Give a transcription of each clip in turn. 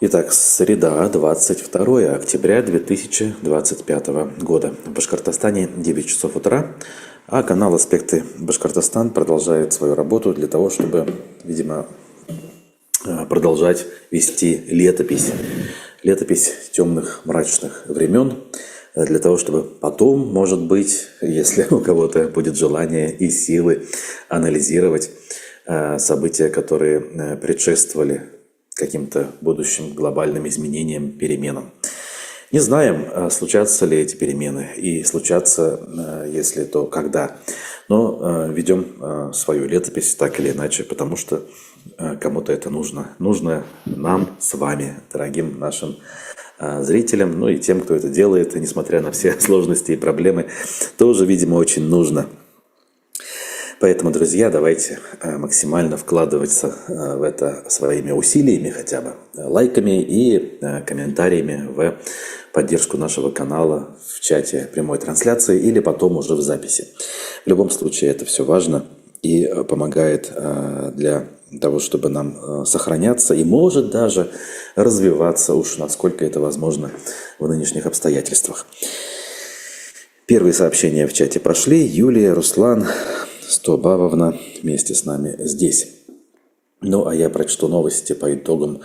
Итак, среда, 22 октября 2025 года. В Башкортостане 9 часов утра, а канал «Аспекты Башкортостан» продолжает свою работу для того, чтобы, видимо, продолжать вести летопись. Летопись темных, мрачных времен, для того, чтобы потом, может быть, если у кого-то будет желание и силы анализировать события, которые предшествовали каким-то будущим глобальным изменениям, переменам. Не знаем, случатся ли эти перемены и случатся, если то, когда. Но ведем свою летопись так или иначе, потому что кому-то это нужно. Нужно нам с вами, дорогим нашим зрителям, ну и тем, кто это делает, и несмотря на все сложности и проблемы, тоже, видимо, очень нужно. Поэтому, друзья, давайте максимально вкладываться в это своими усилиями хотя бы, лайками и комментариями в поддержку нашего канала в чате прямой трансляции или потом уже в записи. В любом случае это все важно и помогает для того, чтобы нам сохраняться и может даже развиваться, уж насколько это возможно в нынешних обстоятельствах. Первые сообщения в чате пошли. Юлия, Руслан, Стобавовна вместе с нами здесь. Ну, а я прочту новости по итогам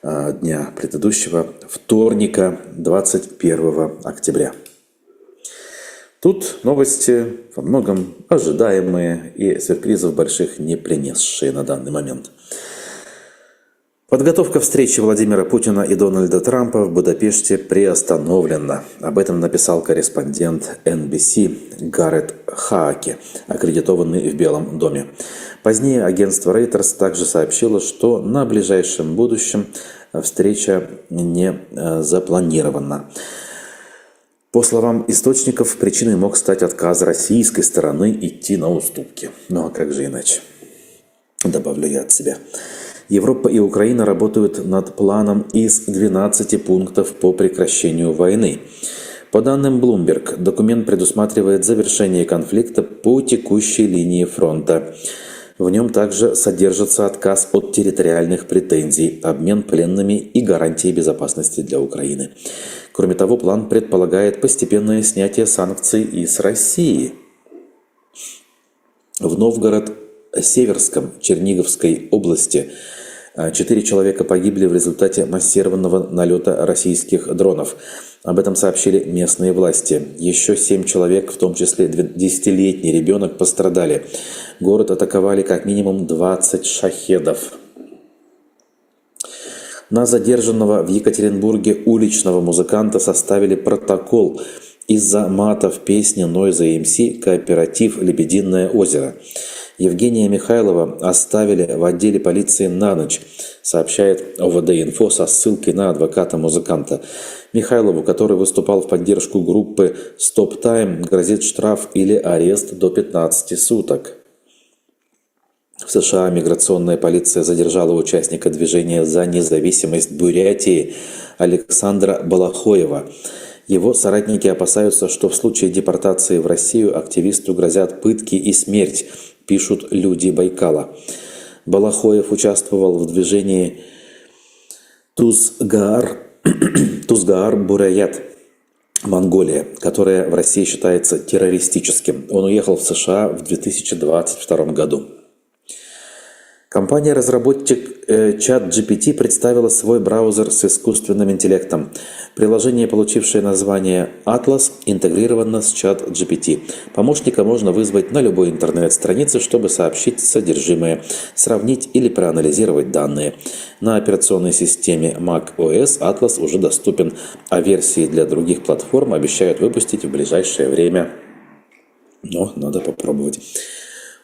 дня предыдущего, вторника, 21 октября. Тут новости во многом ожидаемые и сюрпризов больших не принесшие на данный момент. Подготовка встречи Владимира Путина и Дональда Трампа в Будапеште приостановлена. Об этом написал корреспондент NBC Гаррет Хааке, аккредитованный в Белом доме. Позднее агентство Reuters также сообщило, что на ближайшем будущем встреча не запланирована. По словам источников, причиной мог стать отказ российской стороны идти на уступки. Ну а как же иначе? Добавлю я от себя. Европа и Украина работают над планом из 12 пунктов по прекращению войны. По данным Bloomberg, документ предусматривает завершение конфликта по текущей линии фронта. В нем также содержится отказ от территориальных претензий, обмен пленными и гарантии безопасности для Украины. Кроме того, план предполагает постепенное снятие санкций и с России. В Новгород-Северском Черниговской области 4 человека погибли в результате массированного налета российских дронов. Об этом сообщили местные власти. Еще 7 человек, в том числе 10-летний ребенок, пострадали. Город атаковали как минимум 20 шахедов. На задержанного в Екатеринбурге уличного музыканта составили протокол из-за мата в песне Noise MC «Кооператив Лебединое озеро». Евгения Михайлова оставили в отделе полиции на ночь, сообщает ОВД-инфо со ссылкой на адвоката музыканта. Михайлову, который выступал в поддержку группы Stop Time, грозит штраф или арест до 15 суток. В США миграционная полиция задержала участника движения за независимость Бурятии Александра Балахоева. Его соратники опасаются, что в случае депортации в Россию активисту грозят пытки и смерть, пишут люди Байкала. Балахоев участвовал в движении Тузгаар-Бураят, Монголия, которое в России считается террористическим. Он уехал в США в 2022 году. Компания-разработчик ChatGPT представила свой браузер с искусственным интеллектом. Приложение, получившее название Atlas, интегрировано с ChatGPT. Помощника можно вызвать на любой интернет-странице, чтобы сообщить содержимое, сравнить или проанализировать данные. На операционной системе macOS Atlas уже доступен, а версии для других платформ обещают выпустить в ближайшее время. Но надо попробовать.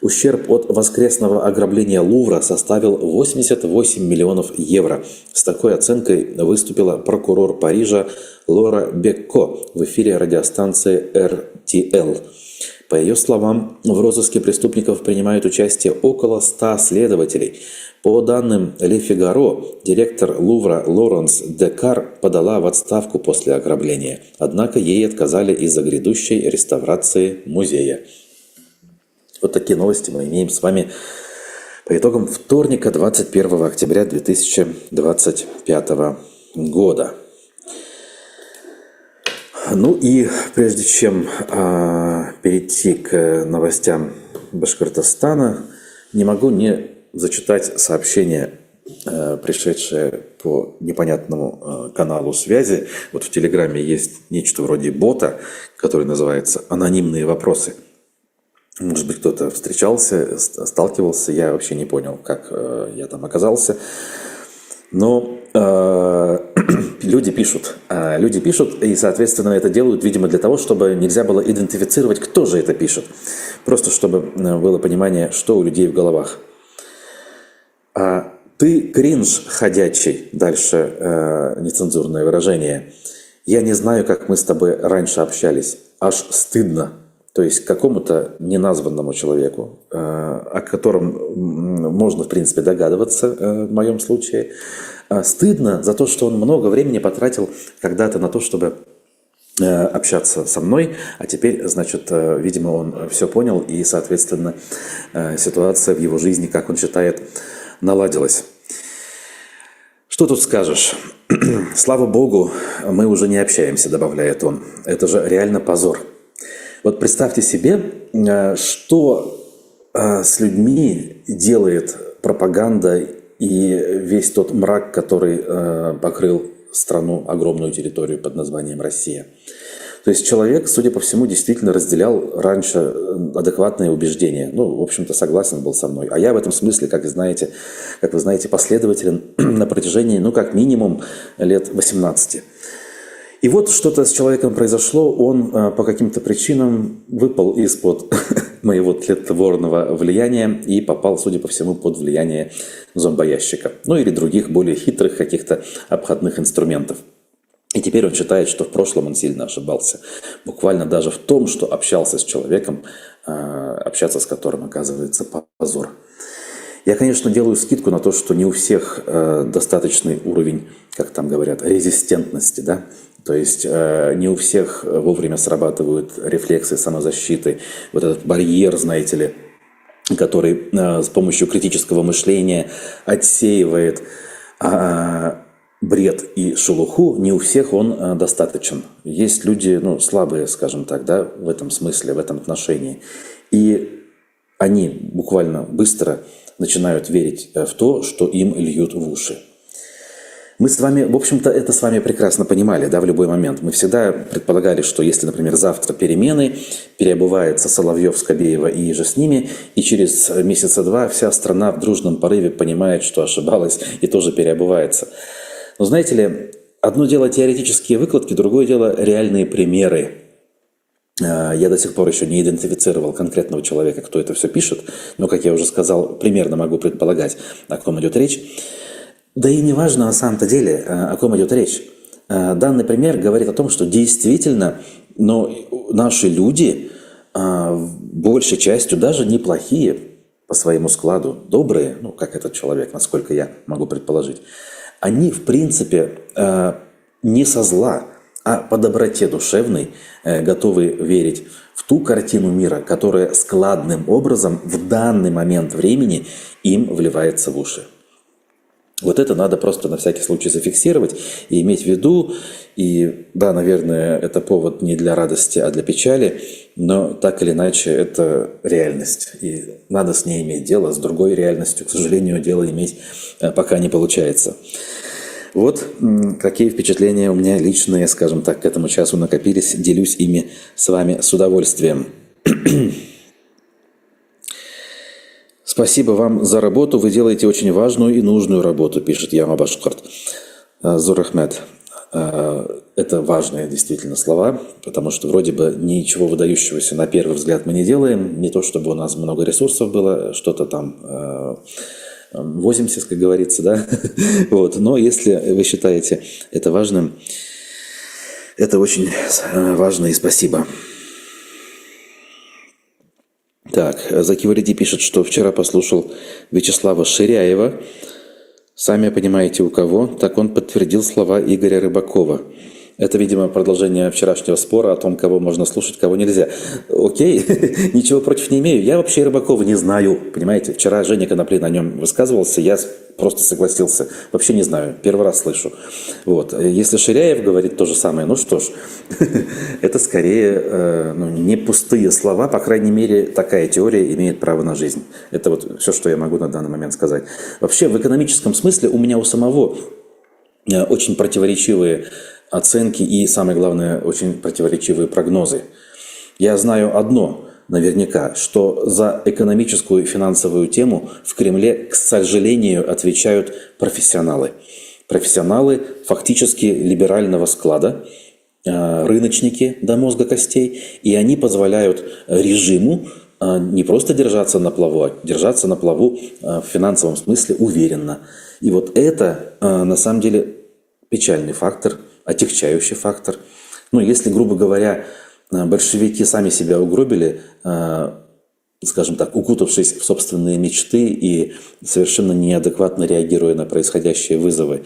Ущерб от воскресного ограбления Лувра составил 88 миллионов евро. С такой оценкой выступила прокурор Парижа Лора Бекко в эфире радиостанции RTL. По ее словам, в розыске преступников принимают участие около 100 следователей. По данным Le Figaro, директор Лувра Лоренс Декар подала в отставку после ограбления. Однако ей отказали из-за грядущей реставрации музея. Вот такие новости мы имеем с вами По итогам вторника, 21 октября 2025 года. Ну и прежде чем перейти к новостям Башкортостана, не могу не зачитать сообщение, пришедшее по непонятному каналу связи. Вот в Телеграме есть нечто вроде бота, который называется «Анонимные вопросы». Может быть, кто-то встречался, сталкивался, я вообще не понял, как я там оказался. Но люди пишут, и, соответственно, это делают, видимо, для того, чтобы нельзя было идентифицировать, кто же это пишет. Просто чтобы было понимание, что у людей в головах. Ты кринж ходячий, дальше нецензурное выражение. Я не знаю, как мы с тобой раньше общались. Аж стыдно. То есть какому-то неназванному человеку, о котором можно, в принципе, догадываться в моем случае, стыдно за то, что он много времени потратил когда-то на то, чтобы общаться со мной, а теперь, значит, видимо, он все понял, и, соответственно, ситуация в его жизни, как он считает, наладилась. Что тут скажешь? Слава богу, мы уже не общаемся, добавляет он. Это же реально позор. Вот представьте себе, что с людьми делает пропаганда и весь тот мрак, который покрыл страну, огромную территорию под названием Россия. То есть человек, судя по всему, действительно разделял раньше адекватные убеждения. Ну, в общем-то, согласен был со мной. А я в этом смысле, как вы знаете, последователен на протяжении, как минимум, лет 18. И вот что-то с человеком произошло, он по каким-то причинам выпал из-под моего тлетворного влияния и попал, судя по всему, под влияние зомбоящика. Ну или других более хитрых каких-то обходных инструментов. И теперь он считает, что в прошлом он сильно ошибался. Буквально даже в том, что общался с человеком, общаться с которым оказывается позор. Я, конечно, делаю скидку на то, что не у всех достаточный уровень, как там говорят, резистентности, да? То есть не у всех вовремя срабатывают рефлексы самозащиты, вот этот барьер, знаете ли, который с помощью критического мышления отсеивает бред и шелуху, не у всех он достаточен. Есть люди, слабые, скажем так, да, в этом смысле, в этом отношении. И они буквально быстро начинают верить в то, что им льют в уши. Мы с вами, в общем-то, это с вами прекрасно понимали, да, в любой момент. Мы всегда предполагали, что если, например, завтра перемены, переобувается Соловьев, Скобеева и же с ними, и через месяца два вся страна в дружном порыве понимает, что ошибалась, и тоже переобувается. Но знаете ли, одно дело теоретические выкладки, другое дело реальные примеры. Я до сих пор еще не идентифицировал конкретного человека, кто это все пишет, но, как я уже сказал, примерно могу предполагать, о ком идет речь. Да и не важно на самом-то деле, о ком идет речь. Данный пример говорит о том, что действительно, наши люди, большей частью даже неплохие по своему складу, добрые, как этот человек, насколько я могу предположить, они, в принципе, не со зла, а по доброте душевной готовы верить в ту картину мира, которая складным образом в данный момент времени им вливается в уши. Вот это надо просто на всякий случай зафиксировать и иметь в виду. И да, наверное, это повод не для радости, а для печали, но так или иначе это реальность. И надо с ней иметь дело, с другой реальностью, к сожалению, дело иметь пока не получается. Вот какие впечатления у меня личные, скажем так, к этому часу накопились. Делюсь ими с вами с удовольствием. Спасибо вам за работу. Вы делаете очень важную и нужную работу, пишет Яма Башкорт. Зурахмед. Это важные действительно слова, потому что вроде бы ничего выдающегося на первый взгляд мы не делаем. Не то, чтобы у нас много ресурсов было, что-то там возимся, как говорится, да. Вот. Но если вы считаете это важным, это очень важно и спасибо. Так, Закивалиди пишет, что вчера послушал Вячеслава Ширяева. Сами понимаете, у кого. Так он подтвердил слова Игоря Рыбакова. Это, видимо, продолжение вчерашнего спора о том, кого можно слушать, кого нельзя. Окей, ничего против не имею. Я вообще Рыбакова не знаю, понимаете. Вчера Женя Коноплин о нем высказывался, я просто согласился. Вообще не знаю, первый раз слышу. Вот. Если Ширяев говорит то же самое, ну что ж, это скорее не пустые слова, по крайней мере, такая теория имеет право на жизнь. Это вот все, что я могу на данный момент сказать. Вообще, в экономическом смысле у меня у самого очень противоречивые оценки и, самое главное, очень противоречивые прогнозы. Я знаю одно наверняка, что за экономическую и финансовую тему в Кремле, к сожалению, отвечают профессионалы. Профессионалы фактически либерального склада, рыночники до мозга костей, и они позволяют режиму не просто держаться на плаву, а держаться на плаву в финансовом смысле уверенно. И вот это, на самом деле, печальный фактор, отягчающий фактор. Ну, если, грубо говоря, большевики сами себя угробили, скажем так, укутавшись в собственные мечты и совершенно неадекватно реагируя на происходящие вызовы,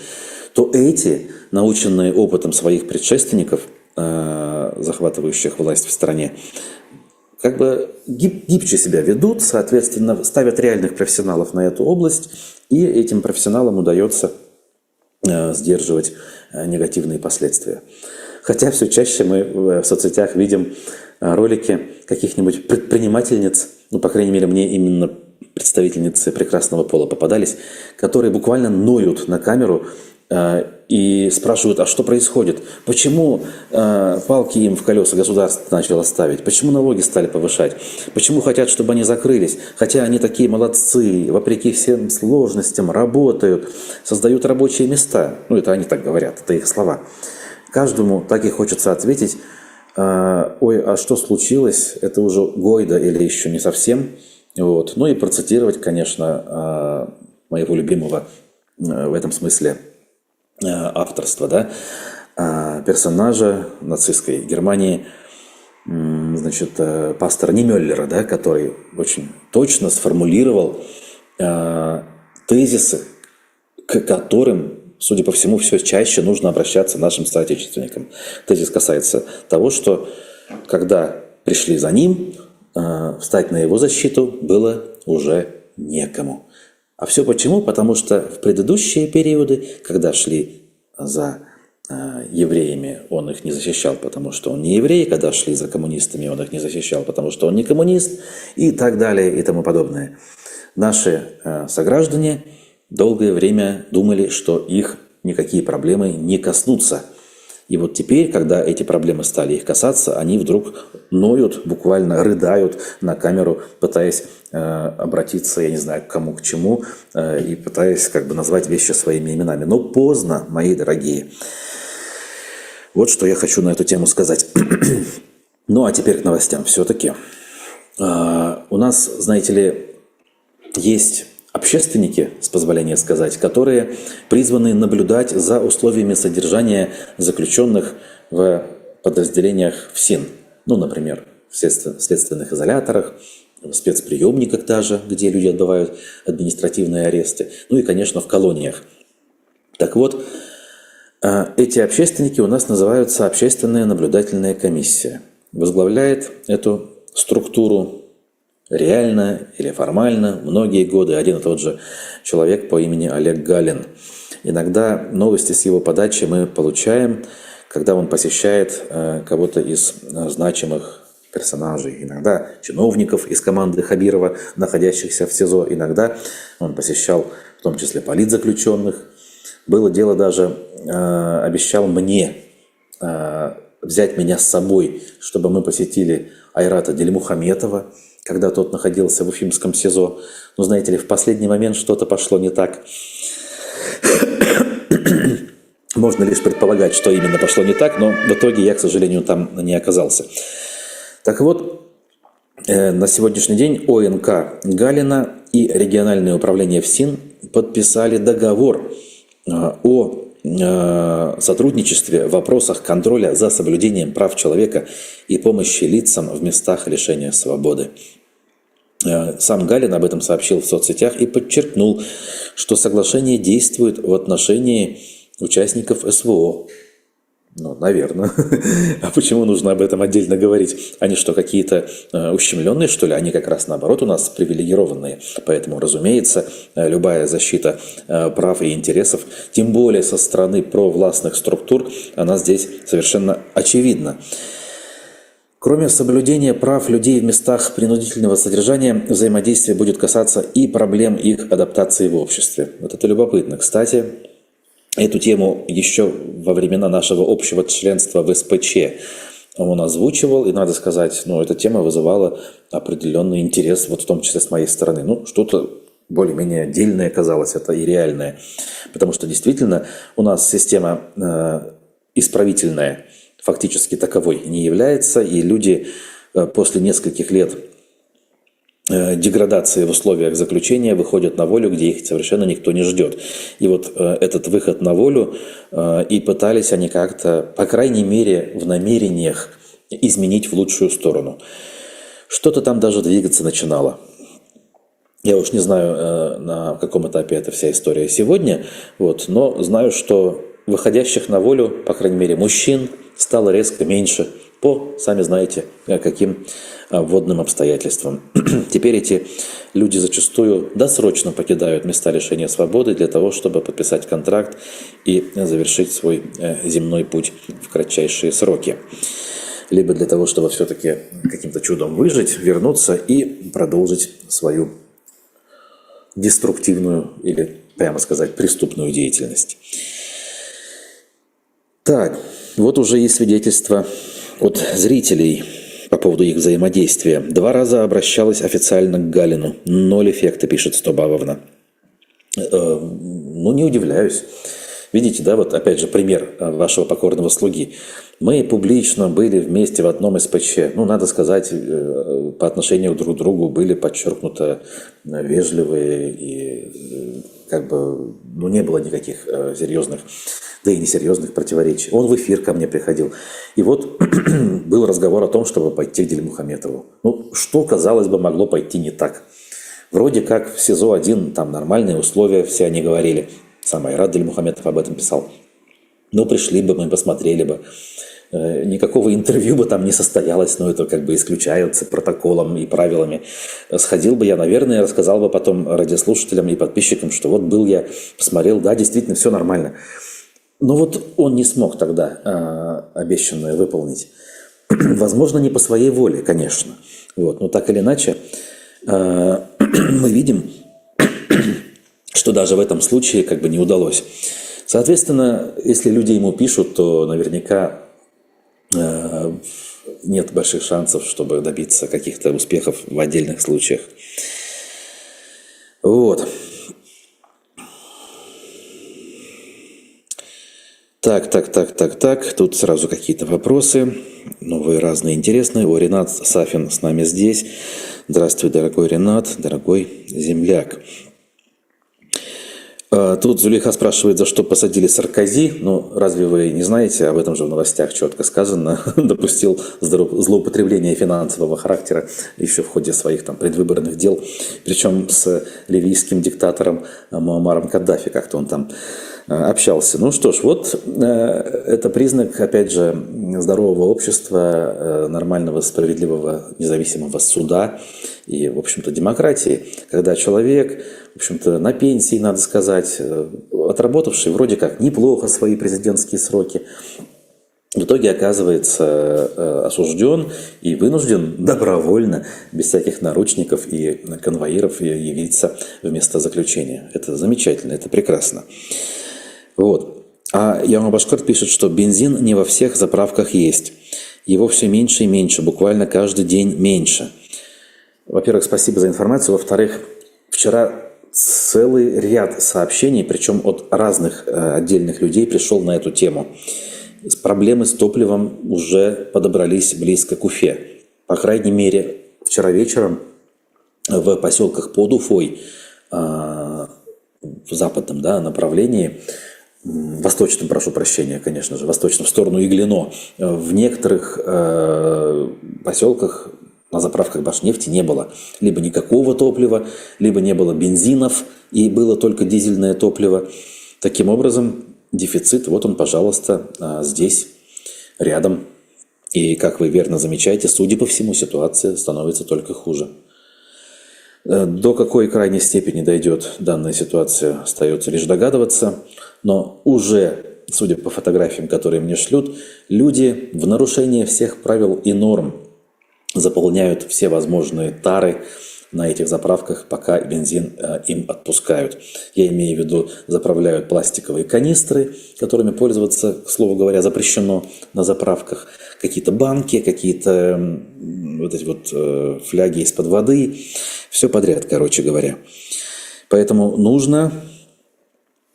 то эти, наученные опытом своих предшественников, захватывающих власть в стране, как бы гибче себя ведут, соответственно, ставят реальных профессионалов на эту область, и этим профессионалам удается сдерживать негативные последствия. Хотя все чаще мы в соцсетях видим ролики каких-нибудь предпринимательниц, ну, по крайней мере, мне именно представительницы прекрасного пола попадались, которые буквально ноют на камеру и спрашивают, а что происходит? Почему палки им в колеса государство начало ставить? Почему налоги стали повышать? Почему хотят, чтобы они закрылись? Хотя они такие молодцы, вопреки всем сложностям, работают, создают рабочие места. Ну, это они так говорят, это их слова. Каждому так и хочется ответить, ой, а что случилось? Это уже Гойда или еще не совсем? Вот. Ну и процитировать, конечно, моего любимого в этом смысле авторства, да, персонажа нацистской Германии, значит, пастора Немеллера, да, который очень точно сформулировал тезисы, к которым, судя по всему, все чаще нужно обращаться нашим соотечественникам. Тезис касается того, что когда пришли за ним, встать на его защиту было уже некому. А все почему? Потому что в предыдущие периоды, когда шли за евреями, он их не защищал, потому что он не еврей, когда шли за коммунистами, он их не защищал, потому что он не коммунист, и так далее, и тому подобное. Наши сограждане долгое время думали, что их никакие проблемы не коснутся. И вот теперь, когда эти проблемы стали их касаться, они вдруг ноют, буквально рыдают на камеру, пытаясь обратиться, я не знаю, к кому, к чему, и пытаясь как бы назвать вещи своими именами. Но поздно, мои дорогие. Вот что я хочу на эту тему сказать. Ну, а теперь к новостям все-таки. У нас, знаете ли, есть общественники, с позволения сказать, которые призваны наблюдать за условиями содержания заключенных в подразделениях ФСИН. Ну, например, в следственных изоляторах, в спецприемниках даже, где люди отбывают административные аресты. Ну и, конечно, в колониях. Так вот, эти общественники у нас называются Общественная наблюдательная комиссия. Возглавляет эту структуру реально или формально многие годы один и тот же человек по имени Олег Галин. Иногда новости с его подачи мы получаем, когда он посещает кого-то из значимых персонажей. Иногда чиновников из команды Хабирова, находящихся в СИЗО. Иногда он посещал в том числе политзаключенных. Было дело даже, обещал мне взять меня с собой, чтобы мы посетили Айрата Дильмухаметова, когда тот находился в Уфимском СИЗО. Но, знаете ли, в последний момент что-то пошло не так. Можно лишь предполагать, что именно пошло не так, но в итоге я, к сожалению, там не оказался. Так вот, на сегодняшний день ОНК Галина и региональное управление ФСИН подписали договор о сотрудничестве в вопросах контроля за соблюдением прав человека и помощи лицам в местах лишения свободы. Сам Галин об этом сообщил в соцсетях и подчеркнул, что соглашение действует в отношении участников СВО. Ну, наверное. А почему нужно об этом отдельно говорить? Они что, какие-то ущемленные, что ли? Они как раз наоборот у нас привилегированные. Поэтому, разумеется, любая защита прав и интересов, тем более со стороны провластных структур, она здесь совершенно очевидна. Кроме соблюдения прав людей в местах принудительного содержания, взаимодействие будет касаться и проблем их адаптации в обществе. Вот это любопытно. Кстати, эту тему еще во времена нашего общего членства в СПЧ он озвучивал, и надо сказать, эта тема вызывала определенный интерес, вот в том числе с моей стороны. Что-то более-менее дельное казалось, это и реальное. Потому что действительно у нас система исправительная фактически таковой не является, и люди после нескольких лет деградации в условиях заключения выходят на волю, где их совершенно никто не ждет. И вот этот выход на волю и пытались они как-то, по крайней мере, в намерениях изменить в лучшую сторону. Что-то там даже двигаться начинало. Я уж не знаю, на каком этапе эта вся история сегодня, но знаю, что выходящих на волю, по крайней мере, мужчин, стало резко меньше по, сами знаете, каким вводным обстоятельствам. Теперь эти люди зачастую досрочно покидают места лишения свободы для того, чтобы подписать контракт и завершить свой земной путь в кратчайшие сроки. Либо для того, чтобы все-таки каким-то чудом выжить, вернуться и продолжить свою деструктивную или, прямо сказать, преступную деятельность. Так, вот уже есть свидетельства от зрителей по поводу их взаимодействия. 2 раза обращалась официально к Галину. 0 эффекта, пишет Стобавовна. Не удивляюсь. Видите, да, вот опять же пример вашего покорного слуги. Мы публично были вместе в одном СПЧ. Надо сказать, по отношению друг к другу были подчеркнуто вежливые и не было никаких серьезных, да и несерьезных противоречий. Он в эфир ко мне приходил. И вот был разговор о том, чтобы пойти к Дильмухаметову. Что, казалось бы, могло пойти не так? Вроде как в СИЗО-1 там нормальные условия, все они говорили. Сам Айрат Дильмухаметов об этом писал. Пришли бы мы, посмотрели бы. Никакого интервью бы там не состоялось, это исключается протоколом и правилами. Сходил бы я, наверное, рассказал бы потом радиослушателям и подписчикам, что вот был я, посмотрел, да, действительно, все нормально. Но он не смог тогда обещанное выполнить. Возможно, не по своей воле, конечно. Но так или иначе, мы видим, что даже в этом случае не удалось. Соответственно, если люди ему пишут, то наверняка нет больших шансов, чтобы добиться каких-то успехов в отдельных случаях. Так. Тут сразу какие-то вопросы. Новые, разные, интересные. Ренат Сафин с нами здесь. Здравствуй, дорогой Ренат, дорогой земляк. Тут Зулейха спрашивает, за что посадили Саркози. Разве вы не знаете, об этом же в новостях четко сказано, допустил злоупотребление финансового характера еще в ходе своих предвыборных дел, причем с ливийским диктатором Муаммаром Каддафи, как-то он там общался. Это признак, опять же, здорового общества, нормального, справедливого, независимого суда и, в общем-то, демократии, когда человек, в общем-то, на пенсии, надо сказать, отработавший вроде как неплохо свои президентские сроки, в итоге оказывается осужден и вынужден добровольно, без всяких наручников и конвоиров, явиться в место заключения. Это замечательно, это прекрасно. А Яма Башкарт пишет, что бензин не во всех заправках есть. Его все меньше и меньше, буквально каждый день меньше. Во-первых, спасибо за информацию. Во-вторых, вчера целый ряд сообщений, причем от разных отдельных людей, пришел на эту тему. Проблемы с топливом уже подобрались близко к Уфе. По крайней мере, вчера вечером в поселках под Уфой, в западном направлении, восточном, прошу прощения, конечно же, восточном, в сторону Иглино, в некоторых поселках на заправках Башнефти не было либо никакого топлива, либо не было бензинов, и было только дизельное топливо. Таким образом, дефицит, вот он, пожалуйста, здесь рядом. И, как вы верно замечаете, судя по всему, ситуация становится только хуже. До какой крайней степени дойдет данная ситуация, остается лишь догадываться. Но уже, судя по фотографиям, которые мне шлют, люди в нарушение всех правил и норм заполняют все возможные тары на этих заправках, пока бензин им отпускают. Я имею в виду, заправляют пластиковые канистры, которыми пользоваться, к слову говоря, запрещено на заправках. Какие-то банки, какие-то вот эти вот фляги из-под воды. Все подряд, короче говоря. Поэтому нужно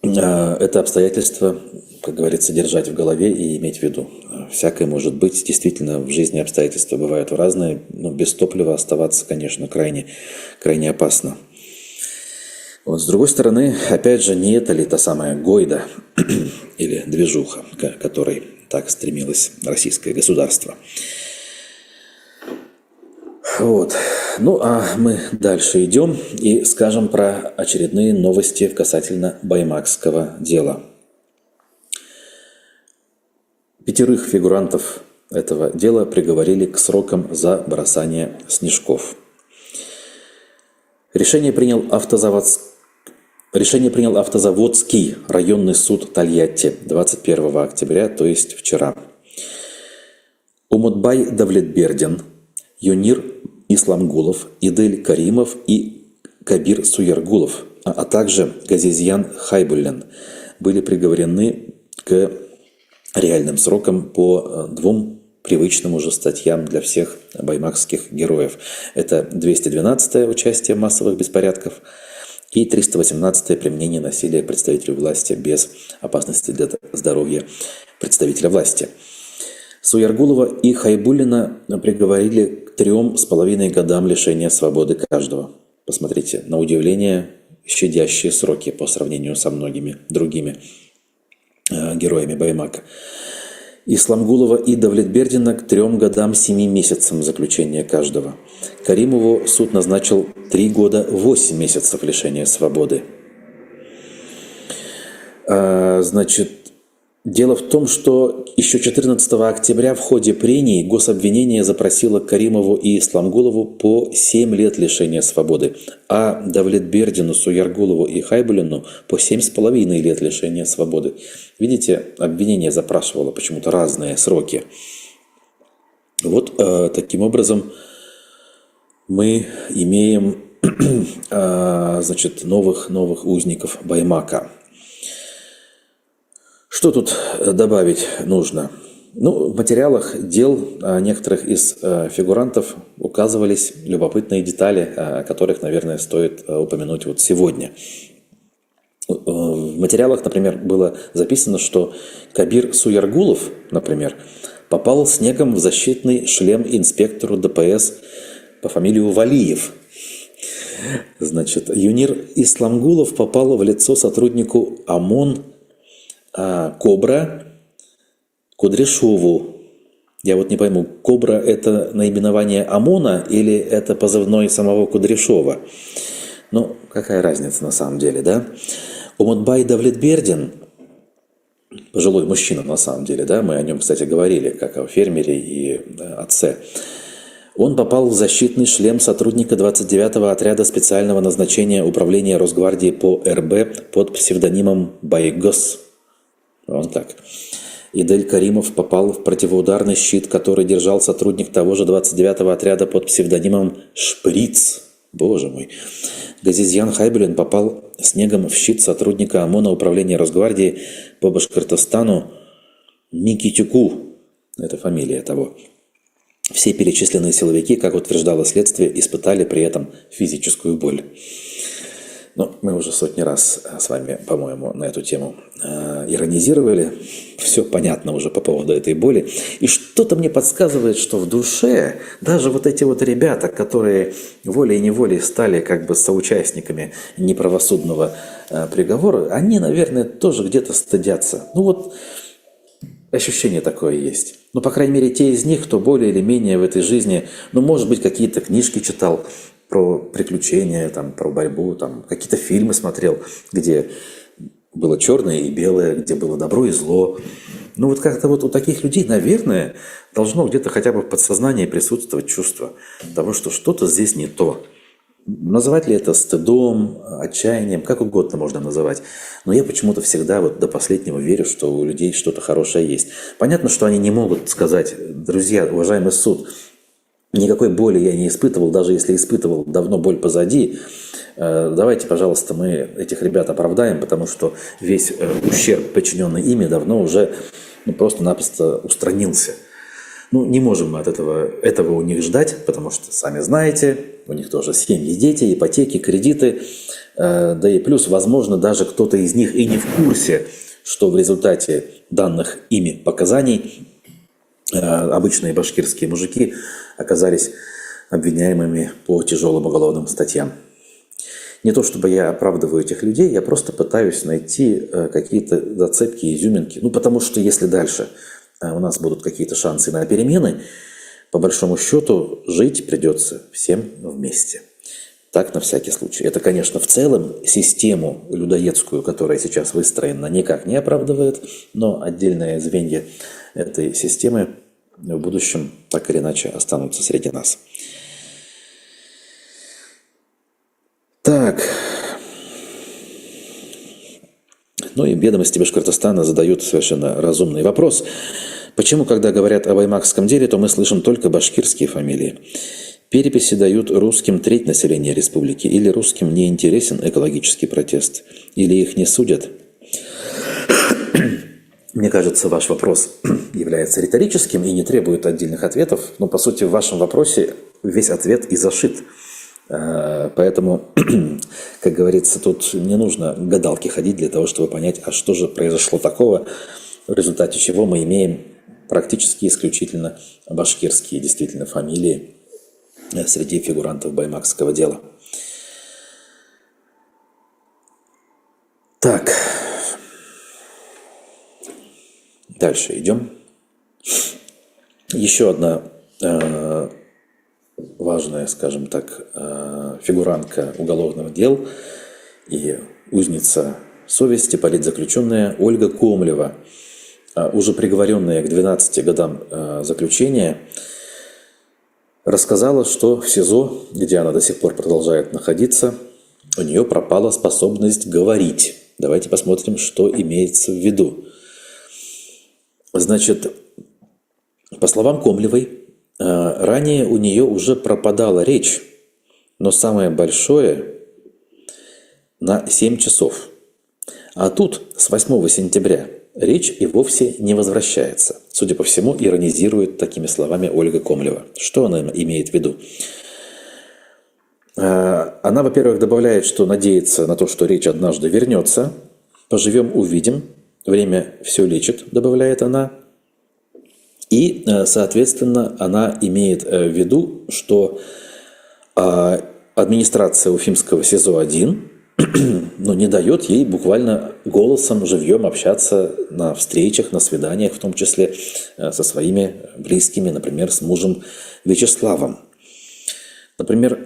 это обстоятельство, как говорится, держать в голове и иметь в виду. Всякое может быть. Действительно, в жизни обстоятельства бывают разные, но без топлива оставаться, конечно, крайне, крайне опасно. Вот, с другой стороны, опять же, не это ли та самая гойда или движуха, к которой так стремилось российское государство. Вот. Ну, а мы дальше идем и скажем про очередные новости касательно баймакского дела. 5 фигурантов этого дела приговорили к срокам за бросание снежков. Решение принял Автозаводский районный суд Тольятти 21 октября, то есть вчера. Умутбай Давлетбердин, Юнир Исламгулов, Идель Каримов и Кабир Суяргулов, а также Газизьян Хайбуллин были приговорены к реальным срокам по 2 привычным уже статьям для всех баймакских героев. Это 212-е участие в массовых беспорядках и 318-е применение насилия представителю власти без опасности для здоровья представителя власти. Суяргулова и Хайбуллина приговорили к 3,5 годам лишения свободы каждого. Посмотрите, на удивление, щадящие сроки по сравнению со многими другими героями Баймака. Исламгулова и Давлетбердина к 3 годам 7 месяцам заключения каждого. Каримову суд назначил 3 года 8 месяцев лишения свободы. Значит, дело в том, что еще 14 октября в ходе прений гособвинение запросило Каримову и Исламгулову по 7 лет лишения свободы, а Давлетбердину, Суяргулову и Хайбуллину по 7,5 лет лишения свободы. Видите, обвинение запрашивало почему-то разные сроки. Вот таким образом мы имеем значит, новых узников Баймака. Что тут добавить нужно? Ну, в материалах дел некоторых из фигурантов указывались любопытные детали, о которых, наверное, стоит упомянуть вот сегодня. В материалах, например, было записано, что Кабир Суяргулов, например, попал снегом в защитный шлем инспектору ДПС по фамилии Валиев. Значит, Юнир Исламгулов попал в лицо сотруднику ОМОН Кобра Кудряшову. Я вот не пойму, Кобра – это наименование ОМОНа или это позывной самого Кудряшова? Ну, какая разница на самом деле, да? Умутбай Давлетбердин, пожилой мужчина на самом деле, да, мы о нем, кстати, говорили, как о фермере и отце. Он попал в защитный шлем сотрудника 29-го отряда специального назначения Управления Росгвардии по РБ под псевдонимом Байгос. Вот так. Идель Каримов попал в противоударный щит, который держал сотрудник того же 29-го отряда под псевдонимом Шприц. Боже мой. Газизьян Хайбуллин попал снегом в щит сотрудника ОМОНа Управления Росгвардии по Башкортостану Никитюку. Это фамилия того. Все перечисленные силовики, как утверждало следствие, испытали при этом физическую боль. Ну, мы уже сотни раз с вами, по-моему, на эту тему иронизировали. Все понятно уже по поводу этой боли. И что-то мне подсказывает, что в душе даже вот эти вот ребята, которые волей-неволей стали как бы соучастниками неправосудного приговора, они, наверное, тоже где-то стыдятся. Ну вот ощущение такое есть. Ну, по крайней мере, те из них, кто более или менее в этой жизни, ну, может быть, какие-то книжки читал про приключения, там, про борьбу, там, какие-то фильмы смотрел, где было черное и белое, где было добро и зло, Ну вот как-то вот у таких людей, наверное, должно где-то хотя бы в подсознании присутствовать чувство того, что что-то здесь не то. Называть ли это стыдом, отчаянием, как угодно можно называть. Но я почему-то всегда вот до последнего верю, что у людей что-то хорошее есть. Понятно, что они не могут сказать: друзья, уважаемый суд, никакой боли я не испытывал, даже если испытывал, давно боль позади. Давайте, пожалуйста, мы этих ребят оправдаем, потому что весь ущерб, причиненный ими, давно уже просто-напросто устранился. Ну, не можем мы от этого у них ждать, потому что, сами знаете, у них тоже семьи, дети, ипотеки, кредиты. Да и плюс, возможно, даже кто-то из них и не в курсе, что в результате данных ими показаний обычные башкирские мужики оказались обвиняемыми по тяжелым уголовным статьям. Не то чтобы я оправдываю этих людей, я просто пытаюсь найти какие-то зацепки, изюминки. Ну, потому что если дальше у нас будут какие-то шансы на перемены, по большому счету жить придется всем вместе. Так, на всякий случай. Это, конечно, в целом систему людоедскую, которая сейчас выстроена, никак не оправдывает, но отдельные звенья этой системы в будущем так или иначе останутся среди нас. Так. Ну и «Ведомости Башкортостана» задают совершенно разумный вопрос. Почему, когда говорят о баймакском деле, то мы слышим только башкирские фамилии? Переписи дают русским треть населения республики, или русским не интересен экологический протест, или их не судят? Мне кажется, ваш вопрос является риторическим и не требует отдельных ответов, но, по сути, в вашем вопросе весь ответ и зашит. Поэтому, как говорится, тут не нужно гадалки ходить для того, чтобы понять, а что же произошло такого, в результате чего мы имеем практически исключительно башкирские действительно фамилии среди фигурантов баймакского дела. Так, дальше идем. Еще одна важная, скажем так, фигурантка уголовных дел и узница совести, политзаключенная Ольга Комлева, уже приговоренная к 12 годам заключения, рассказала, что в СИЗО, где она до сих пор продолжает находиться, у нее пропала способность говорить. Давайте посмотрим, что имеется в виду. Значит, по словам Комлевой, ранее у нее уже пропадала речь, но самое большое на 7 часов. А тут с 8 сентября речь и вовсе не возвращается. Судя по всему, иронизирует такими словами Ольга Комлева. Что она имеет в виду? Она, во-первых, добавляет, что надеется на то, что речь однажды вернется. Поживем, увидим. Время все лечит, добавляет она. И, соответственно, она имеет в виду, что администрация Уфимского СИЗО-1 не дает ей буквально голосом, живьем общаться на встречах, на свиданиях, в том числе со своими близкими, например, с мужем Вячеславом. Например,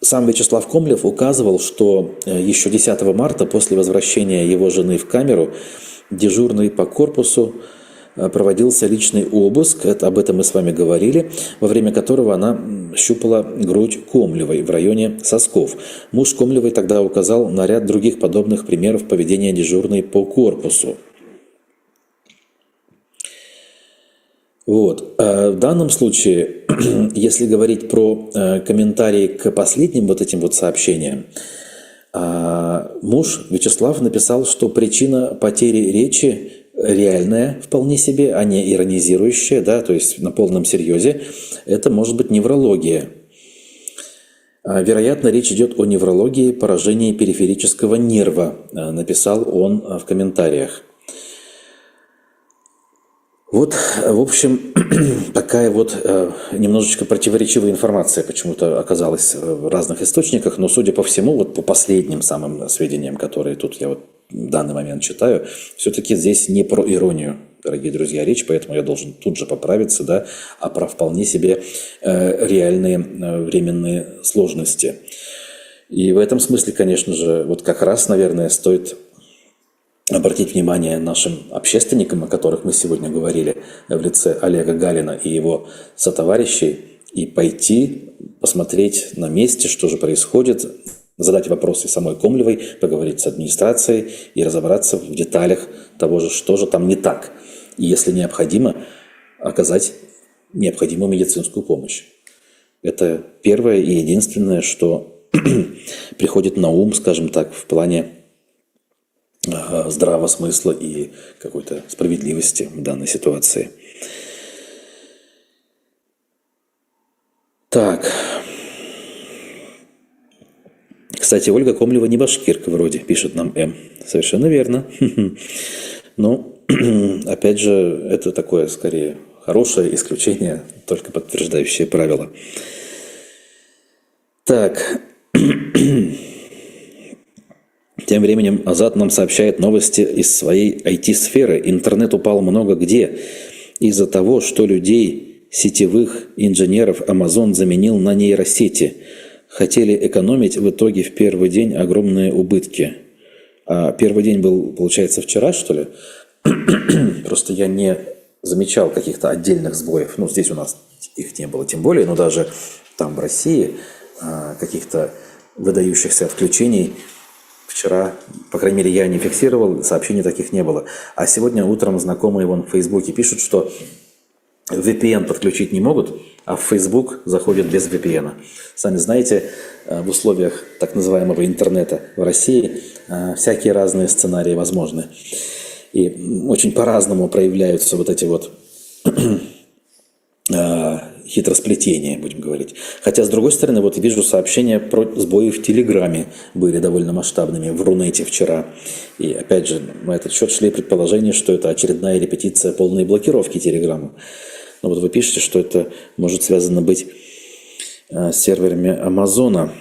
сам Вячеслав Комлев указывал, что еще 10 марта, после возвращения его жены в камеру, дежурный по корпусу проводился личный обыск, об этом мы с вами говорили, во время которого она щупала грудь Комлевой в районе сосков. Муж Комлевой тогда указал на ряд других подобных примеров поведения дежурной по корпусу. Вот. В данном случае, если говорить про комментарии к последним вот этим вот сообщениям, муж Вячеслав написал, что причина потери речи реальная вполне себе, а не иронизирующая, да, то есть на полном серьезе, это может быть неврология. Вероятно, речь идет о неврологии поражения периферического нерва, написал он в комментариях. Вот, в общем, такая вот немножечко противоречивая информация почему-то оказалась в разных источниках, но, судя по всему, вот по последним самым сведениям, которые тут я вот в данный момент читаю, все-таки здесь не про иронию, дорогие друзья, речь, поэтому я должен тут же поправиться, да, а про вполне себе реальные временные сложности. И в этом смысле, конечно же, вот как раз, наверное, стоит обратить внимание нашим общественникам, о которых мы сегодня говорили, в лице Олега Галина и его сотоварищей, и пойти посмотреть на месте, что же происходит, задать вопросы самой Комлевой, поговорить с администрацией и разобраться в деталях того же, что же там не так. И если необходимо, оказать необходимую медицинскую помощь. Это первое и единственное, что приходит на ум, скажем так, в плане здравого смысла и какой-то справедливости в данной ситуации. Так. Кстати, Ольга Комлева не башкирка вроде, пишет нам М. Совершенно верно. Ну, опять же, это такое, скорее, хорошее исключение, только подтверждающее правило. Так. Тем временем Азат нам сообщает новости из своей IT-сферы. Интернет упал много где. Из-за того, что людей, сетевых инженеров Amazon заменил на нейросети. Хотели экономить, в итоге в первый день огромные убытки. А первый день был, получается, вчера, что ли? Просто я не замечал каких-то отдельных сбоев. Ну, здесь у нас их не было тем более, но даже там в России каких-то выдающихся отключений вчера, по крайней мере, я не фиксировал, сообщений таких не было. А сегодня утром знакомые вон в Фейсбуке пишут, что VPN подключить не могут, а в Facebook заходят без VPN. Сами знаете, в условиях так называемого интернета в России всякие разные сценарии возможны. И очень по-разному проявляются вот эти вот хитросплетения, будем говорить. Хотя, с другой стороны, вот вижу сообщения про сбои в Телеграме были довольно масштабными, в Рунете вчера. И, опять же, на этот счет шли предположения, что это очередная репетиция полной блокировки Телеграма. Но вот вы пишете, что это может связано быть с серверами Амазона.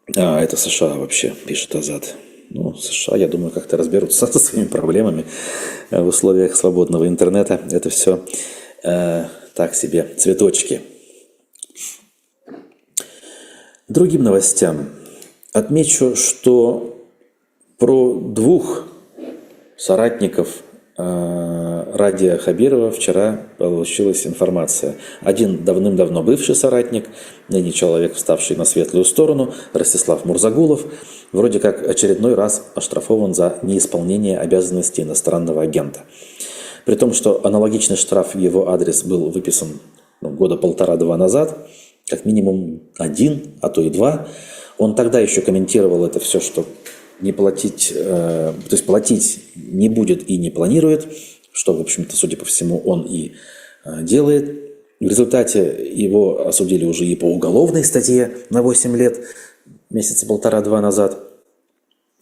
Это США вообще, пишет Азат. Ну, США, я думаю, как-то разберутся со своими проблемами в условиях свободного интернета. Это все так себе цветочки. Другим новостям отмечу, что про двух соратников Радия Хабирова вчера получилась информация. Один давным-давно бывший соратник, ныне человек, вставший на светлую сторону, Ростислав Мурзагулов, вроде как очередной раз оштрафован за неисполнение обязанностей иностранного агента. При том, что аналогичный штраф в его адрес был выписан года 1,5-2 назад, как минимум 1, а то и 2. Он тогда еще комментировал это все, что не платить, то есть платить не будет и не планирует, что, в общем-то, судя по всему, он и делает. В результате его осудили уже и по уголовной статье на 8 лет, месяца 1,5-2 назад.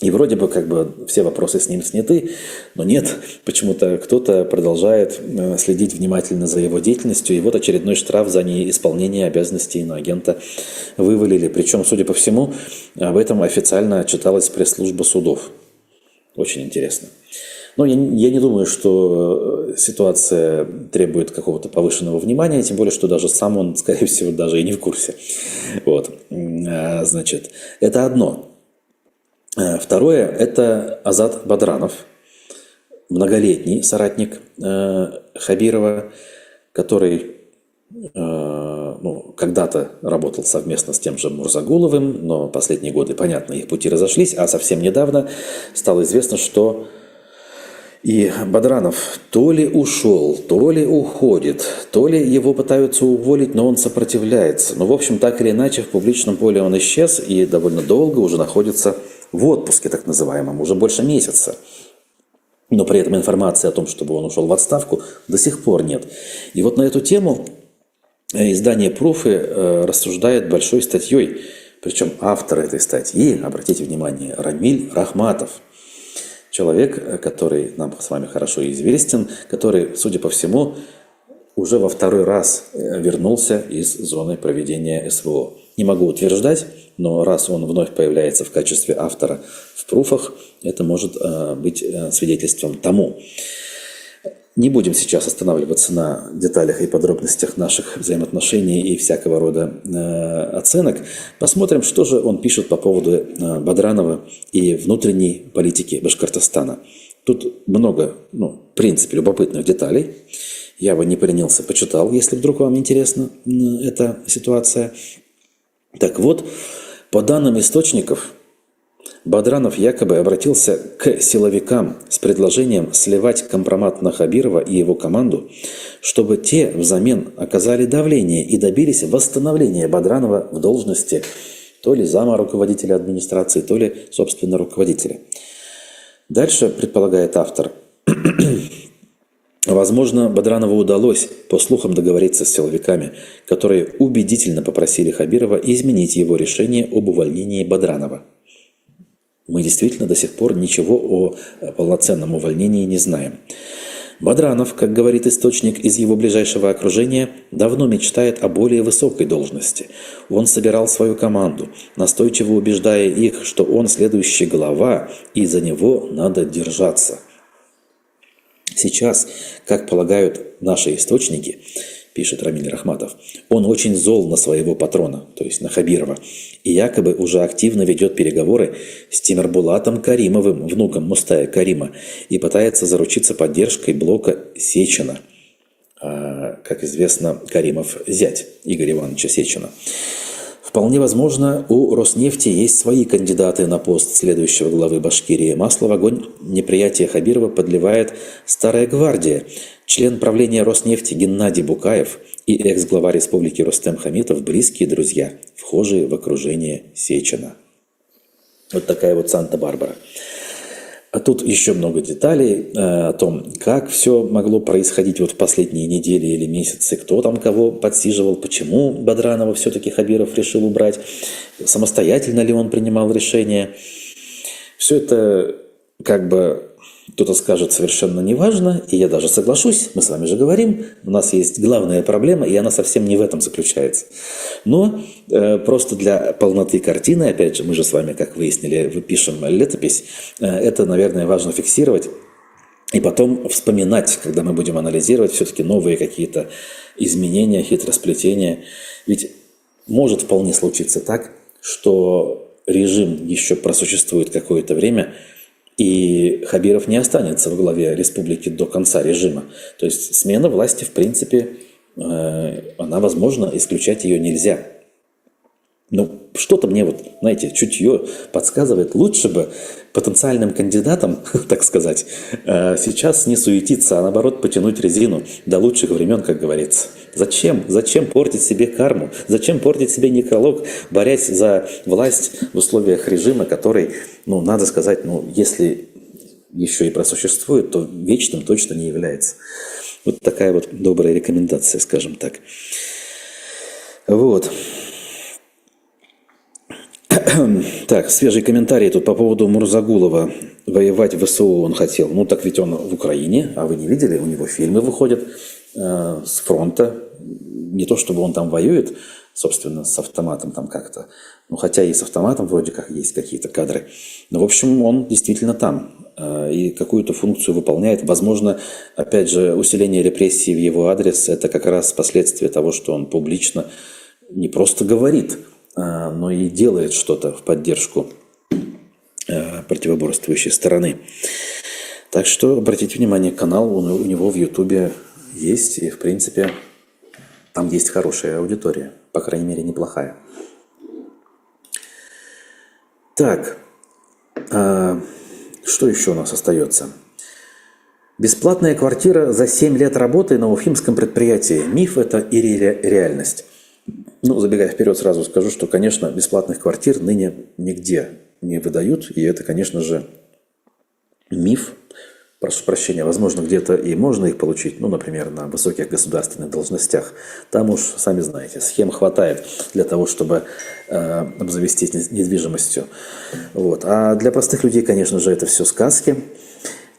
И вроде бы как бы все вопросы с ним сняты, но нет, почему-то кто-то продолжает следить внимательно за его деятельностью. И вот очередной штраф за неисполнение обязанностей иноагента вывалили. Причем, судя по всему, об этом официально отчиталась пресс-служба судов. Очень интересно. Но я не думаю, что ситуация требует какого-то повышенного внимания, тем более, что даже сам он, скорее всего, даже и не в курсе. Вот. Значит, это одно. Второе – это Азат Бадранов, многолетний соратник Хабирова, который когда-то работал совместно с тем же Мурзагуловым, но последние годы, понятно, их пути разошлись, а совсем недавно стало известно, что и Бадранов то ли ушел, то ли уходит, то ли его пытаются уволить, но он сопротивляется. Но, в общем, так или иначе, в публичном поле он исчез и довольно долго уже находится в отпуске, так называемом, уже больше месяца. Но при этом информации о том, чтобы он ушел в отставку, до сих пор нет. И вот на эту тему издание «Пруфы» рассуждает большой статьей. Причем автор этой статьи, обратите внимание, Рамиль Рахматов. Человек, который нам с вами хорошо известен, который, судя по всему, уже во второй раз вернулся из зоны проведения СВО. Не могу утверждать, но раз он вновь появляется в качестве автора в пруфах, это может быть свидетельством тому. Не будем сейчас останавливаться на деталях и подробностях наших взаимоотношений и всякого рода оценок. Посмотрим, что же он пишет по поводу Бадранова и внутренней политики Башкортостана. Тут много, в принципе, любопытных деталей. Я бы не поленился, почитал, если вдруг вам интересна эта ситуация. Так вот, по данным источников, Бадранов якобы обратился к силовикам с предложением сливать компромат на Хабирова и его команду, чтобы те взамен оказали давление и добились восстановления Бадранова в должности то ли зама руководителя администрации, то ли, собственно, руководителя. Дальше, предполагает автор, возможно, Бадранову удалось, по слухам, договориться с силовиками, которые убедительно попросили Хабирова изменить его решение об увольнении Бадранова. Мы действительно до сих пор ничего о полноценном увольнении не знаем. Бадранов, как говорит источник из его ближайшего окружения, давно мечтает о более высокой должности. Он собирал свою команду, настойчиво убеждая их, что он следующий глава, и за него надо держаться. Сейчас, как полагают наши источники, пишет Рамиль Рахматов, он очень зол на своего патрона, то есть на Хабирова, и якобы уже активно ведет переговоры с Тимирбулатом Каримовым, внуком Мустая Карима, и пытается заручиться поддержкой блока Сечина. Как известно, Каримов зять Игоря Ивановича Сечина. Вполне возможно, у Роснефти есть свои кандидаты на пост следующего главы Башкирии. Масло в огонь неприятия Хабирова подливает старая гвардия, член правления Роснефти Геннадий Букаев и экс-глава республики Рустем Хамитов – близкие друзья, вхожие в окружение Сечина. Вот такая вот Санта-Барбара. А тут еще много деталей о том, как все могло происходить вот в последние недели или месяцы, кто там кого подсиживал, почему Бадранова все-таки Хабиров решил убрать, самостоятельно ли он принимал решение. Все это, как бы кто-то скажет, совершенно неважно, и я даже соглашусь, мы с вами же говорим, у нас есть главная проблема, и она совсем не в этом заключается. Но просто для полноты картины, опять же, мы же с вами, как выяснили, пишем летопись, это, наверное, важно фиксировать и потом вспоминать, когда мы будем анализировать все-таки новые какие-то изменения, хитросплетения. Ведь может вполне случиться так, что режим еще просуществует какое-то время, и Хабиров не останется в главе республики до конца режима. То есть смена власти, в принципе, она возможна, исключать ее нельзя. Ну, что-то мне знаете, чутье подсказывает, лучше бы потенциальным кандидатам, так сказать, сейчас не суетиться, а наоборот потянуть резину до лучших времен, как говорится. Зачем? Зачем портить себе карму? Зачем портить себе некролог, борясь за власть в условиях режима, который, надо сказать, если еще и просуществует, то вечным точно не является. Вот такая вот добрая рекомендация, скажем так. Вот. Так, свежий комментарий тут по поводу Мурзагулова. Воевать в ВСУ он хотел. Так ведь он в Украине, а вы не видели? У него фильмы выходят с фронта. Не то чтобы он там воюет, собственно, с автоматом там как-то. Хотя и с автоматом вроде как есть какие-то кадры. Но, в общем, он действительно там. И какую-то функцию выполняет. Возможно, опять же, усиление репрессий в его адрес – это как раз последствие того, что он публично не просто говорит, но и делает что-то в поддержку противоборствующей стороны. Так что обратите внимание, канал у него в Ютубе есть, и в принципе там есть хорошая аудитория, по крайней мере неплохая. Так, что еще у нас остается? Бесплатная квартира за 7 лет работы на уфимском предприятии. Миф это или реальность? Забегая вперед, сразу скажу, что, конечно, бесплатных квартир ныне нигде не выдают. И это, конечно же, миф. Прошу прощения, возможно, где-то и можно их получить. Например, на высоких государственных должностях. Там уж, сами знаете, схем хватает для того, чтобы обзавестись недвижимостью. Вот. А для простых людей, конечно же, это все сказки.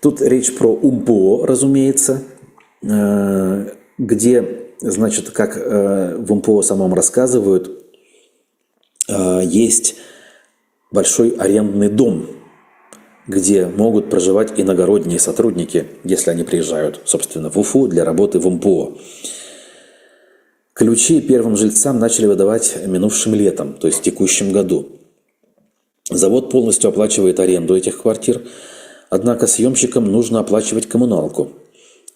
Тут речь про УМПО, разумеется, где... Значит, как в УМПО самом рассказывают, есть большой арендный дом, где могут проживать иногородние сотрудники, если они приезжают, собственно, в Уфу для работы в МПО. Ключи первым жильцам начали выдавать минувшим летом, то есть в текущем году. Завод полностью оплачивает аренду этих квартир, однако съемщикам нужно оплачивать коммуналку.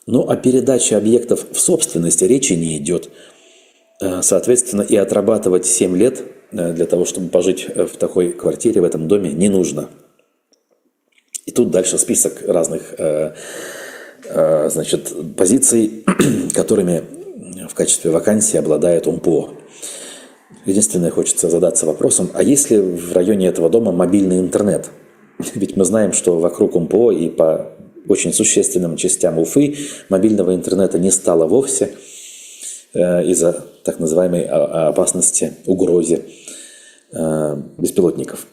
Но о передаче объектов в собственность речи не идет. Соответственно, и отрабатывать 7 лет для того, чтобы пожить в такой квартире, в этом доме, не нужно. И тут дальше список разных позиций, которыми в качестве вакансии обладает УМПО. Единственное, хочется задаться вопросом, а есть ли в районе этого дома мобильный интернет? Ведь мы знаем, что вокруг УМПО и по очень существенным частям Уфы мобильного интернета не стало вовсе из-за так называемой опасности, угрозе беспилотников.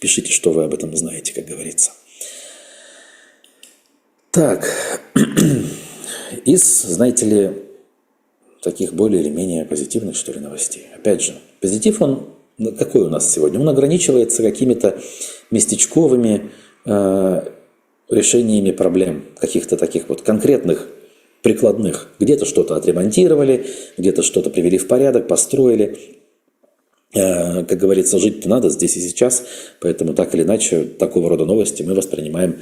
Пишите, что вы об этом знаете, как говорится. Так, из, знаете ли, таких более или менее позитивных, что ли, новостей. Опять же, позитив, он какой у нас сегодня? Он ограничивается какими-то местечковыми решениями проблем, каких-то таких вот конкретных, прикладных. Где-то что-то отремонтировали, где-то что-то привели в порядок, построили. Как говорится, жить-то надо здесь и сейчас, поэтому так или иначе такого рода новости мы воспринимаем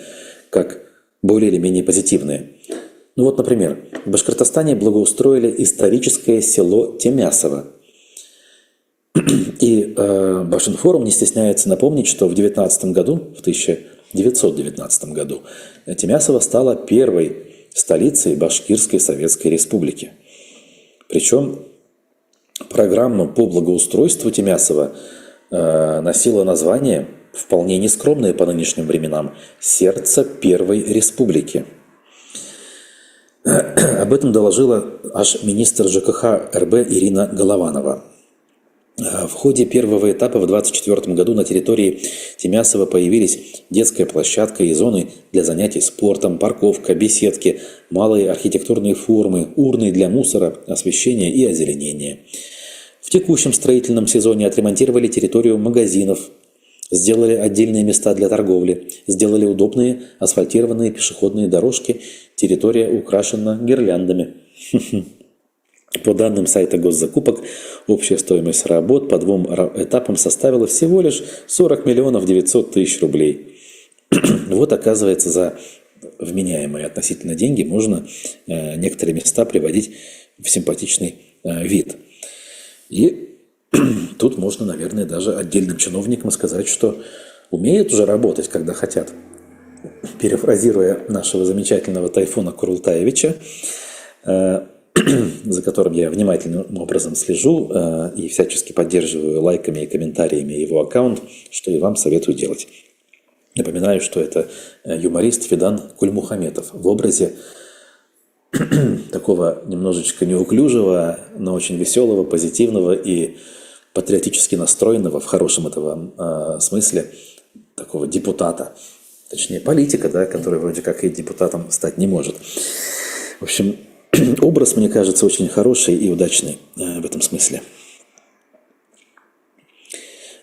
как более или менее позитивные. Ну вот, например, в Башкортостане благоустроили историческое село Тимясово. И Башинформ не стесняется напомнить, что в 1919 году Тимясово стало первой столицей Башкирской Советской Республики. Причем программа по благоустройству Тимясова носила название, вполне нескромное по нынешним временам, «Сердце Первой Республики». Об этом доложила аж министр ЖКХ РБ Ирина Голованова. В ходе первого этапа в 2024 году на территории Тимясова появились детская площадка и зоны для занятий спортом, парковка, беседки, малые архитектурные формы, урны для мусора, освещения и озеленения. В текущем строительном сезоне отремонтировали территорию магазинов, сделали отдельные места для торговли, сделали удобные асфальтированные пешеходные дорожки, территория украшена гирляндами. По данным сайта госзакупок, общая стоимость работ по 2 этапам составила всего лишь 40 миллионов 900 тысяч рублей. Вот, оказывается, за вменяемые относительно деньги можно некоторые места приводить в симпатичный вид. И тут можно, наверное, даже отдельным чиновникам сказать, что умеют уже работать, когда хотят. Перефразируя нашего замечательного Тайфуна Курултаевича, за которым я внимательным образом слежу и всячески поддерживаю лайками и комментариями его аккаунт, что и вам советую делать. Напоминаю, что это юморист Фидан Кульмухаметов в образе такого немножечко неуклюжего, но очень веселого, позитивного и патриотически настроенного, в хорошем этого смысле, такого депутата. Точнее, политика, да, который вроде как и депутатом стать не может. В общем, образ, мне кажется, очень хороший и удачный в этом смысле.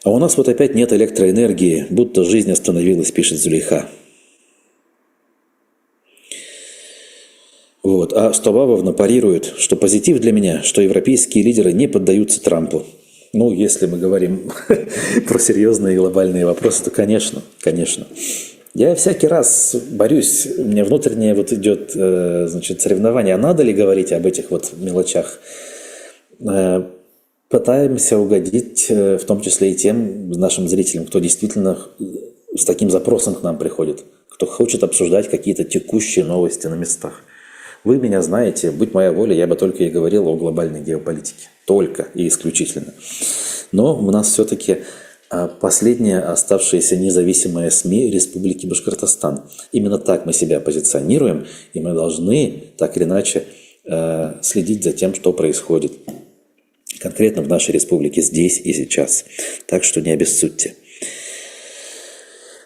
А у нас вот опять нет электроэнергии, будто жизнь остановилась, пишет Зулейха. Вот. А Стобавовна парирует, что позитив для меня, что европейские лидеры не поддаются Трампу. Ну, если мы говорим про серьезные глобальные вопросы, то, конечно. Я всякий раз борюсь, у меня внутреннее вот идет, соревнование, а надо ли говорить об этих вот мелочах. Пытаемся угодить, в том числе и тем нашим зрителям, кто действительно с таким запросом к нам приходит, кто хочет обсуждать какие-то текущие новости на местах. Вы меня знаете, будь моя воля, я бы только и говорил о глобальной геополитике. Только и исключительно. Но у нас все-таки последняя оставшаяся независимая СМИ Республики Башкортостан. Именно так мы себя позиционируем, и мы должны так или иначе следить за тем, что происходит конкретно в нашей республике здесь и сейчас. Так что не обессудьте.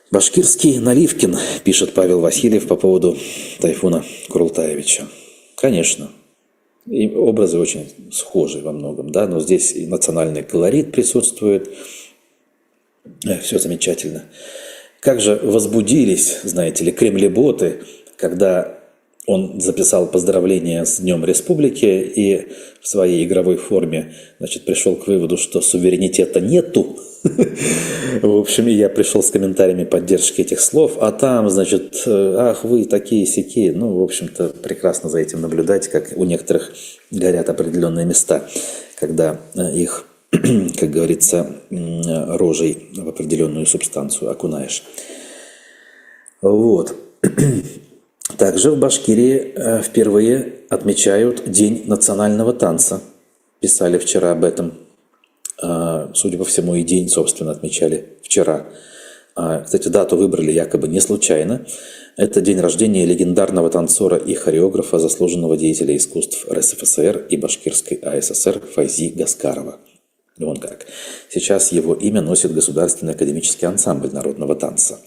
Башкирский Наливкин, пишет Павел Васильев по поводу Тайфуна Курултаевича. Конечно, и образы очень схожи во многом, да, но здесь и национальный колорит присутствует, Все замечательно. Как же возбудились, знаете ли, кремлеботы, когда он записал поздравления с Днем Республики и в своей игровой форме, значит, пришел к выводу, что суверенитета нету. В общем, я пришел с комментариями поддержки этих слов, а там, значит, ах, вы такие-сякие. Ну, в общем-то, прекрасно за этим наблюдать, как у некоторых горят определенные места, когда их, как говорится, рожей в определенную субстанцию окунаешь. Вот. Также в Башкирии впервые отмечают День национального танца. Писали вчера об этом. Судя по всему, и день, собственно, отмечали вчера. Кстати, дату выбрали якобы не случайно. Это день рождения легендарного танцора и хореографа, заслуженного деятеля искусств РСФСР и Башкирской АССР Файзи Гаскарова. Вон как. Сейчас его имя носит Государственный академический ансамбль народного танца.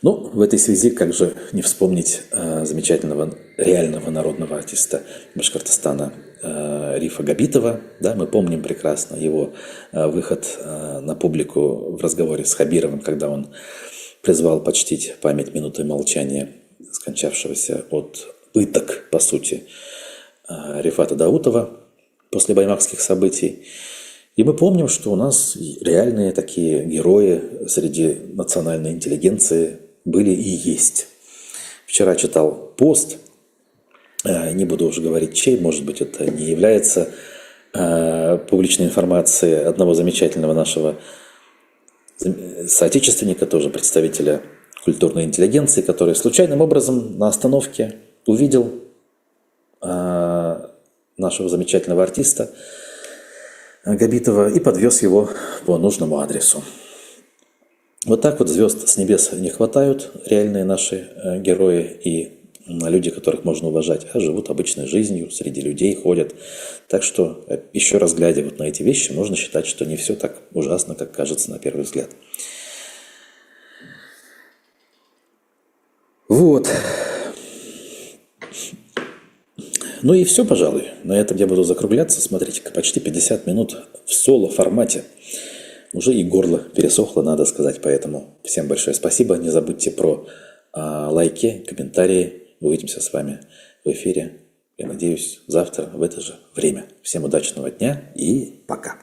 Ну, в этой связи, как же не вспомнить замечательного реального народного артиста Башкортостана Рифа Габитова. Да, мы помним прекрасно его выход на публику в разговоре с Хабировым, когда он призвал почтить память минутой молчания скончавшегося от пыток, по сути, Рифата Даутова после баймакских событий. И мы помним, что у нас реальные такие герои среди национальной интеллигенции были и есть. Вчера читал пост, не буду уже говорить чей, может быть, это не является публичной информацией одного замечательного нашего соотечественника, тоже представителя культурной интеллигенции, который случайным образом на остановке увидел нашего замечательного артиста Габитова и подвез его по нужному адресу. Вот так вот звезд с небес не хватают, реальные наши герои и люди, которых можно уважать, а живут обычной жизнью, среди людей ходят. Так что, еще раз глядя вот на эти вещи, можно считать, что не все так ужасно, как кажется на первый взгляд. Вот. Ну и все, пожалуй. На этом я буду закругляться. Смотрите-ка, почти 50 минут в соло-формате. Уже и горло пересохло, надо сказать. Поэтому всем большое спасибо. Не забудьте про лайки, комментарии. Увидимся с вами в эфире. Я надеюсь, завтра в это же время. Всем удачного дня и пока.